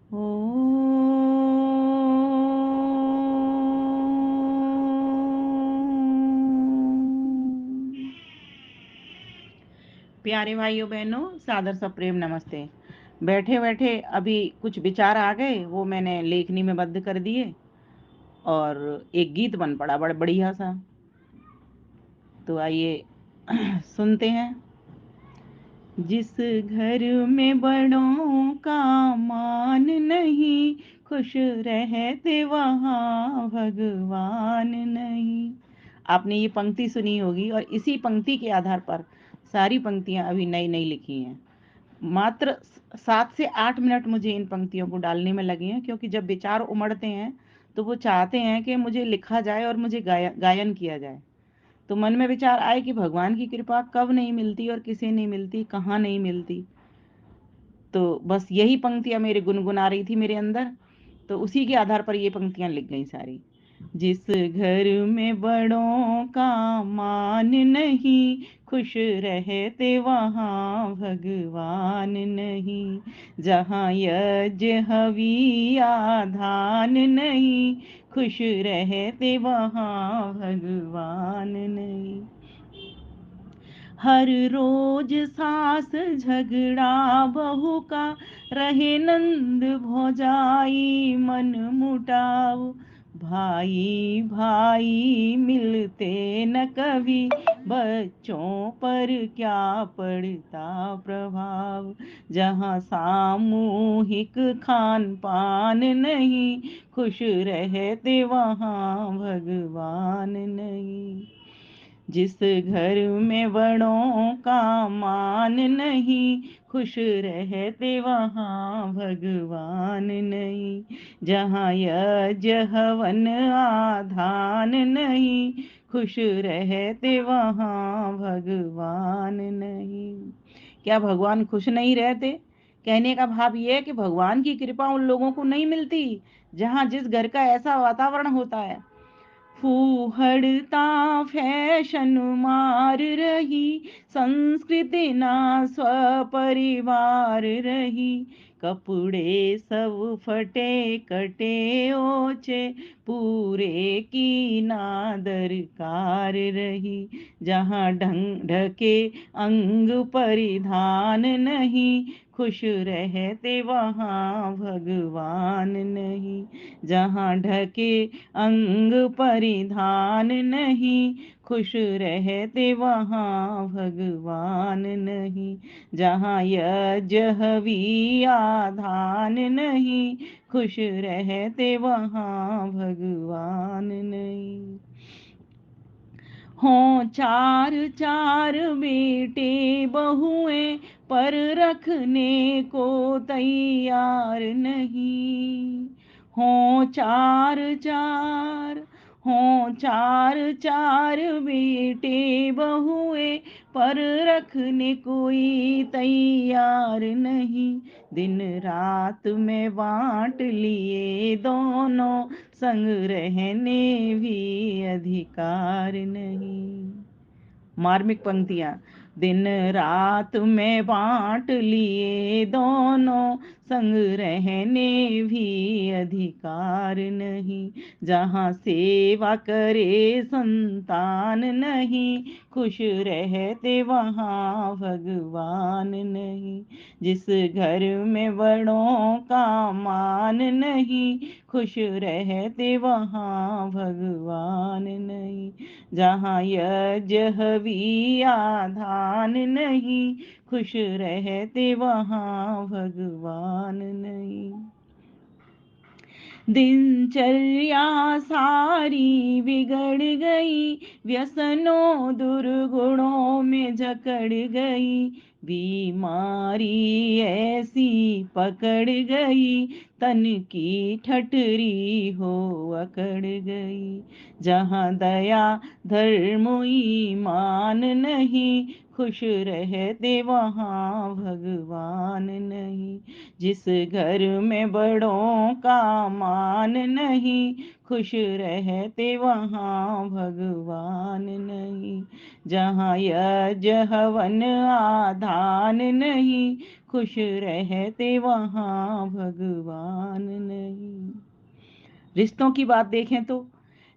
ओ प्यारे भाइयों बहनों, सादर सा प्रेम नमस्ते। बैठे बैठे अभी कुछ विचार आ गए, वो मैंने लेखनी में बद्ध कर दिए और एक गीत बन पड़ा बड़ा बढ़िया सा। तो आइए सुनते हैं। जिस घर में बड़ों का मान नहीं, खुश रहते वहाँ भगवान नहीं। आपने ये पंक्ति सुनी होगी और इसी पंक्ति के आधार पर सारी पंक्तियां अभी नई नई लिखी हैं। मात्र 7 से 8 मिनट मुझे इन पंक्तियों को डालने में लगे हैं, क्योंकि जब विचार उमड़ते हैं तो वो चाहते हैं कि मुझे लिखा जाए और मुझे गायन किया जाए। तो मन में विचार आए कि भगवान की कृपा कब नहीं मिलती और किसे नहीं मिलती, कहाँ नहीं मिलती। तो बस यही पंक्तियां मेरे गुनगुना रही थी मेरे अंदर, तो उसी के आधार पर ये पंक्तियां लिख गई सारी। जिस घर में बड़ों का मान नहीं, खुश रहते वहाँ भगवान नहीं। जहाँ यज्ञ हवी आधान नहीं, खुश रहते वहाँ भगवान नहीं। हर रोज सास झगड़ा बहू का, रहे नंद भौजाई मन मुटाव। भाई भाई मिलते न कभी, बच्चों पर क्या पड़ता प्रभाव। जहाँ सामूहिक खान पान नहीं, खुश रहते वहाँ भगवान नहीं। जिस घर में बड़ों का मान नहीं, खुश रहते वहाँ भगवान नहीं। जहाँ यज्ञ हवन आधान नहीं, खुश रहते वहाँ भगवान नहीं। क्या भगवान खुश नहीं रहते? कहने का भाव ये है कि भगवान की कृपा उन लोगों को नहीं मिलती जहाँ जिस घर का ऐसा वातावरण होता है। फूहड़ता फैशन मार रही, संस्कृति ना स्वपरिवार रही। कपड़े सब फटे कटे ओछे, पूरे की ना दरकार रही। जहाँ ढंग ढके अंग परिधान नहीं, खुश रहते वहाँ भगवान नहीं। जहाँ ढके अंग परिधान नहीं, खुश रहते वहाँ भगवान नहीं। जहाँ यज्ञ हवी आधान नहीं, खुश रहते वहाँ भगवान नहीं। हों चार चार बेटे बहुएं, पर रखने को तैयार नहीं। हों चार चार हों चार चार बेटे बहुएं, पर रखने कोई तैयार नहीं। दिन रात में बांट लिए दोनों, संग रहने भी अधिकार नहीं। मार्मिक पंक्तियां। दिन रात में बांट लिए दोनों, संग रहने भी अधिकार नहीं। जहाँ सेवा करे संतान नहीं, खुश रहते वहाँ भगवान नहीं। जिस घर में बड़ों का मान नहीं, खुश रहते वहाँ भगवान नहीं। जहाँ यज्ञ हवी आधान नहीं, खुश रहते वहाँ भगवान नहीं। दिनचर्या सारी बिगड़ गई, व्यसनों दुर्गुणों में जकड़ गई। बीमारी ऐसी पकड़ गई, तन की ठठरी हो अकड़ गई। जहाँ दया धर्म ईमान नहीं, खुश रहते वहाँ भगवान नहीं। जिस घर में बड़ों का मान नहीं, खुश रहते वहाँ भगवान नहीं। जहाँ यज्ञ हवन आधान नहीं, खुश रहते वहाँ भगवान नहीं। रिश्तों की बात देखें तो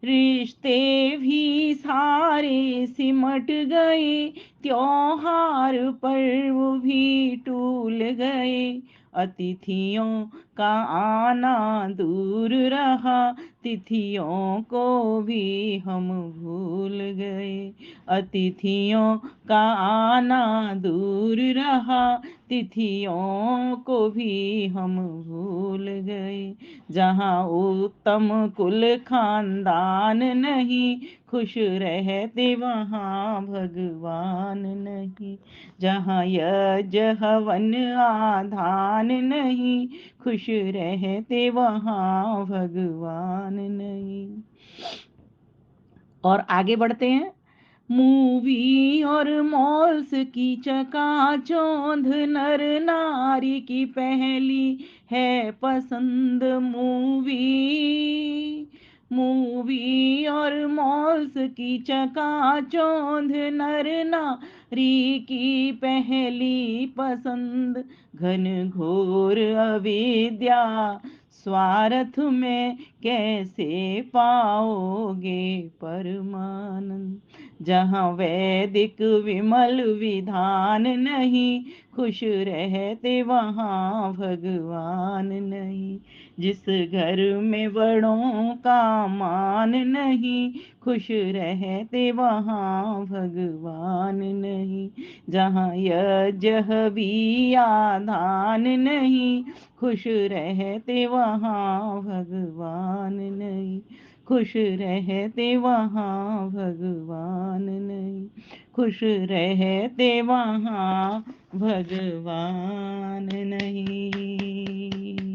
रिश्ते भी सारे सिमट गए, त्योहार पर्व भी टूल गए, अतिथियों का आना दूर रहा, तिथियों को भी हम भूल गए। अतिथियों का आना दूर रहा, तिथियों को भी हम भूल गए। जहाँ उत्तम कुल खानदान नहीं, खुश रहते वहाँ भगवान नहीं। जहाँ यज्ञ हवन आधान नहीं, खुश रहते वहाँ भगवान नहीं। और आगे बढ़ते हैं। मूवी और मॉल्स की चकाचौंध नर नारी की पहली है पसंद। मूवी मूवी और मॉल्स की चकाचौंध नर नारी की पहली पसंद। घन घोर अविद्या स्वार्थ में कैसे पाओगे परमानंद। जहाँ वैदिक विमल विधान नहीं, खुश रहते वहाँ भगवान नहीं। जिस घर में बड़ों का मान नहीं, खुश रहते वहाँ भगवान नहीं। जहाँ यज्ञ भी आधान नहीं, खुश रहते वहाँ भगवान नहीं। खुश रहते वहाँ भगवान नहीं। खुश रहते वहाँ भगवान नहीं।